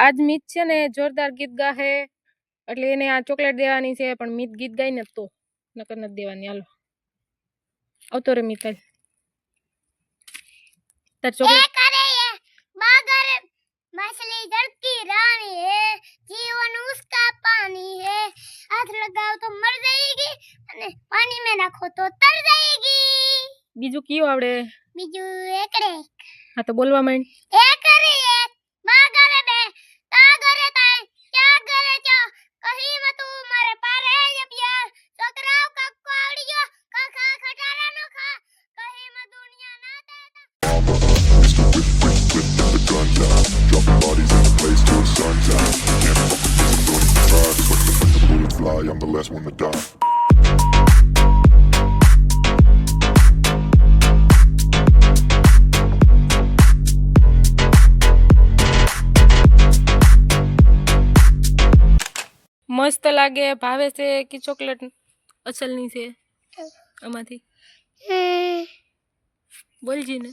આજ મીત છે ને જોરદાર ગીત ગાહે એટલે એને આ ચોકલેટ દેવાની છે પણ મીત ગીત ગાય ને તો નકર નથી દેવાની. હાલો આવતો રે મિતાલ તાર ચોકલેટ मछली जल की रानी है, जीवन उसका पानी है, हाथ लगाओ तो मर जाएगी અને પાણી में નાખો તો તર जाएगी. બીજું કયું આવડે? બીજું એકડે. હા તો બોલવા માંડ. એક રે એક બા કરે બે તા કરે તાય ક્યા કરે ચા કહી મ તું મારે પારે ये प्यार છોકરાઓ કક્કો આવડી ગયો કખા ખટારા નો ખા કહી મ દુનિયા ના દેતા. Dropping bodies in the place till the sun's out. Can't fuck with this, don't even try. Cause when the bullets fly, I'm the last one to die. મસ્ત લાગે ભાવે છે કે ચોકલેટ અસલની છે આમાંથી બોલજી ને.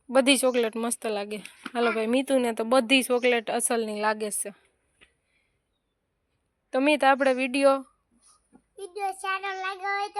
બધી ચોકલેટ મસ્ત લાગે. હાલો ભાઈ મીતુ ને તો બધી ચોકલેટ અસલની લાગે છે. તો મીત આપણે વિડીયો સારો લાગ્યો હોય તો